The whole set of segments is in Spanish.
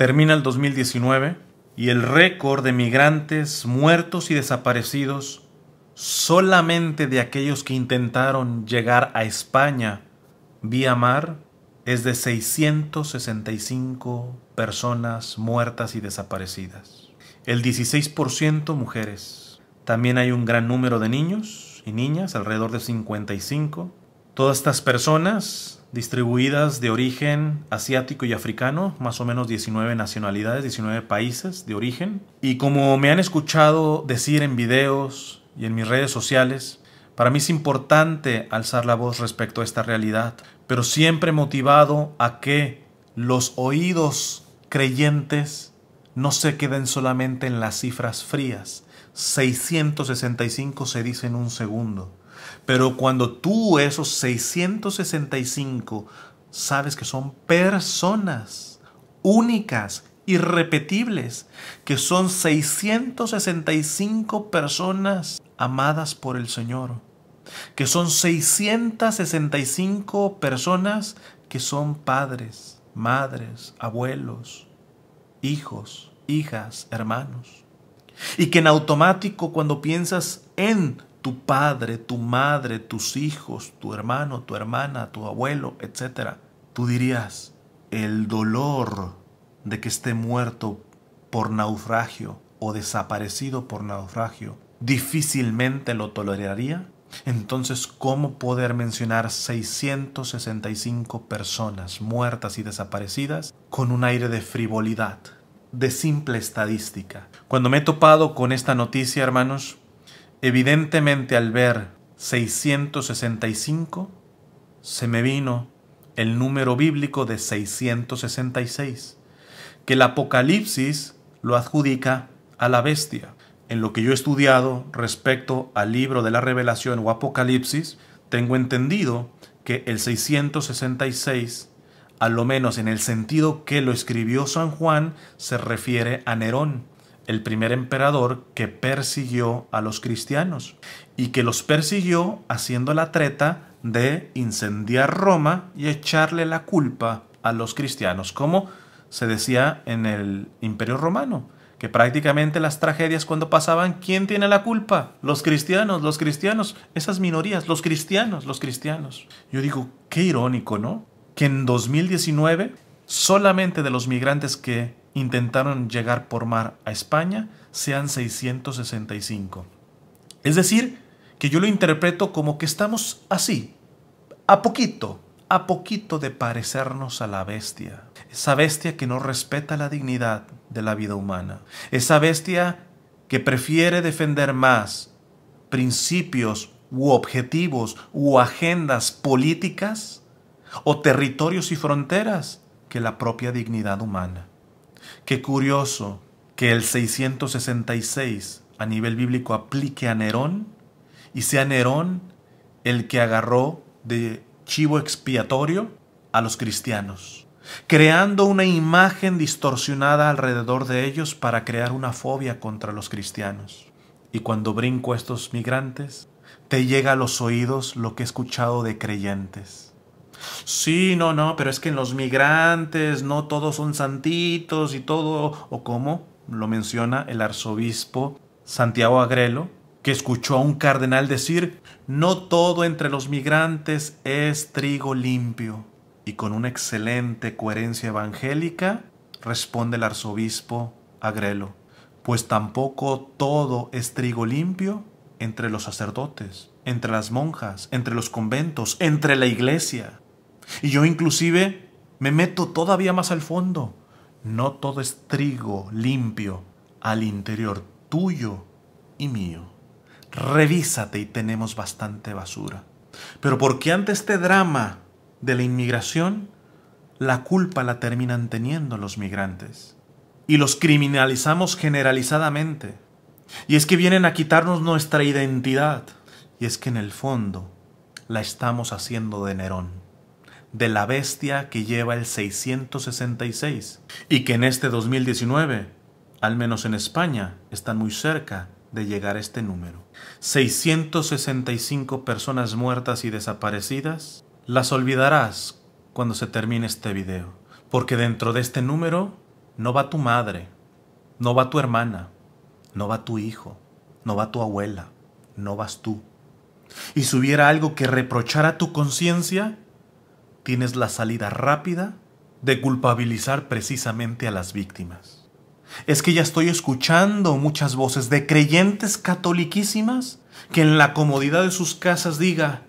Termina el 2019 y el récord de migrantes muertos y desaparecidos solamente de aquellos que intentaron llegar a España vía mar es de 665 personas muertas y desaparecidas. El 16% mujeres. También hay un gran número de niños y niñas, alrededor de 55. Todas estas personas distribuidas de origen asiático y africano, más o menos 19 nacionalidades, 19 países de origen. Y como me han escuchado decir en videos y en mis redes sociales, para mí es importante alzar la voz respecto a esta realidad, pero siempre motivado a que los oídos creyentes no se queden solamente en las cifras frías. 665 se dice en un segundo. Pero cuando tú esos 665 sabes que son personas únicas, irrepetibles, que son 665 personas amadas por el Señor, que son 665 personas que son padres, madres, abuelos, hijos, hijas, hermanos, y que en automático cuando piensas en tu padre, tu madre, tus hijos, tu hermano, tu hermana, tu abuelo, etc., tú dirías, el dolor de que esté muerto por naufragio o desaparecido por naufragio, difícilmente lo toleraría. Entonces, ¿cómo poder mencionar 665 personas muertas y desaparecidas con un aire de frivolidad, de simple estadística? Cuando me he topado con esta noticia, hermanos, evidentemente al ver 665, se me vino el número bíblico de 666, que el Apocalipsis lo adjudica a la bestia. En lo que yo he estudiado respecto al libro de la Revelación o Apocalipsis, tengo entendido que el 666, a lo menos en el sentido que lo escribió San Juan, se refiere a Nerón, el primer emperador que persiguió a los cristianos y que los persiguió haciendo la treta de incendiar Roma y echarle la culpa a los cristianos, como se decía en el Imperio Romano, que prácticamente las tragedias cuando pasaban, ¿quién tiene la culpa? Los cristianos, esas minorías, los cristianos. Yo digo, qué irónico, ¿no? Que en 2019, solamente de los migrantes que intentaron llegar por mar a España, sean 665. Es decir, que yo lo interpreto como que estamos así, a poquito de parecernos a la bestia. Esa bestia que no respeta la dignidad de la vida humana. Esa bestia que prefiere defender más principios u objetivos u agendas políticas o territorios y fronteras que la propia dignidad humana. Qué curioso que el 666 a nivel bíblico aplique a Nerón y sea Nerón el que agarró de chivo expiatorio a los cristianos, creando una imagen distorsionada alrededor de ellos para crear una fobia contra los cristianos. Y cuando brinco a estos migrantes, te llega a los oídos lo que he escuchado de creyentes. Sí, no, pero es que en los migrantes no todos son santitos y todo, o como lo menciona el arzobispo Santiago Agrelo, que escuchó a un cardenal decir, no todo entre los migrantes es trigo limpio. Y con una excelente coherencia evangélica, responde el arzobispo Agrelo, pues tampoco todo es trigo limpio entre los sacerdotes, entre las monjas, entre los conventos, entre la iglesia. Y yo inclusive me meto todavía más al fondo. No todo es trigo limpio al interior tuyo y mío. Revísate y tenemos bastante basura. Pero ¿por qué ante este drama de la inmigración, la culpa la terminan teniendo los migrantes? Y los criminalizamos generalizadamente. Y es que vienen a quitarnos nuestra identidad. Y es que en el fondo la estamos haciendo de Nerón, de la bestia que lleva el 666. Y que en este 2019, al menos en España, están muy cerca de llegar a este número. 665 personas muertas y desaparecidas, las olvidarás cuando se termine este video, porque dentro de este número no va tu madre, no va tu hermana, no va tu hijo, no va tu abuela, no vas tú. Y si hubiera algo que reprochar a tu conciencia, tienes la salida rápida de culpabilizar precisamente a las víctimas. Es que ya estoy escuchando muchas voces de creyentes catoliquísimas que en la comodidad de sus casas diga: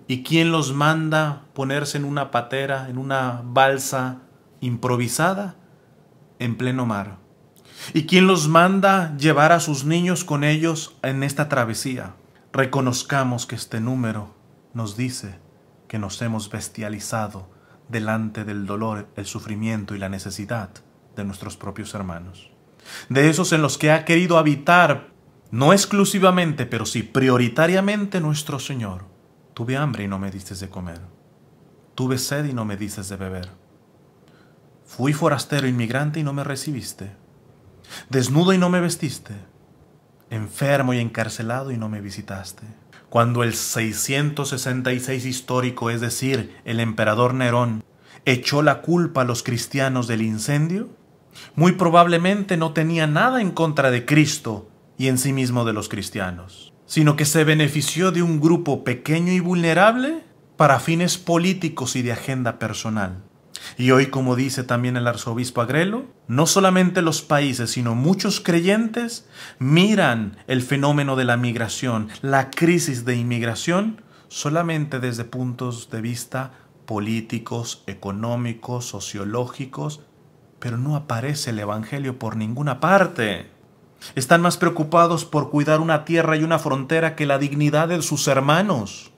¿y quién los manda ponerse en una patera, en una balsa improvisada en pleno mar? ¿Y quién los manda llevar a sus niños con ellos en esta travesía? Reconozcamos que este número nos dice que nos hemos bestializado delante del dolor, el sufrimiento y la necesidad de nuestros propios hermanos. De esos en los que ha querido habitar, no exclusivamente, pero sí prioritariamente, nuestro Señor. Tuve hambre y no me diste de comer. Tuve sed y no me diste de beber. Fui forastero inmigrante y no me recibiste. Desnudo y no me vestiste. Enfermo y encarcelado y no me visitaste. Cuando el 666 histórico, es decir, el emperador Nerón, echó la culpa a los cristianos del incendio, muy probablemente no tenía nada en contra de Cristo y en sí mismo de los cristianos, sino que se benefició de un grupo pequeño y vulnerable para fines políticos y de agenda personal. Y hoy, como dice también el arzobispo Agrelo, no solamente los países, sino muchos creyentes miran el fenómeno de la migración, la crisis de inmigración, solamente desde puntos de vista políticos, económicos, sociológicos, pero no aparece el Evangelio por ninguna parte. Están más preocupados por cuidar una tierra y una frontera que la dignidad de sus hermanos.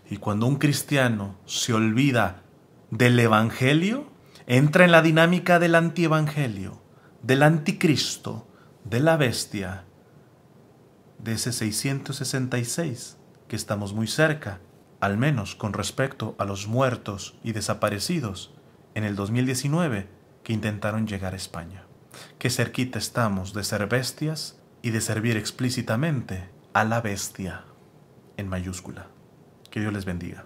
Y cuando un cristiano se olvida del Evangelio, entra en la dinámica del antievangelio, del anticristo, de la bestia, de ese 666, que estamos muy cerca, al menos con respecto a los muertos y desaparecidos en el 2019 que intentaron llegar a España. Qué cerquita estamos de ser bestias y de servir explícitamente a la bestia en mayúscula. Que Dios les bendiga.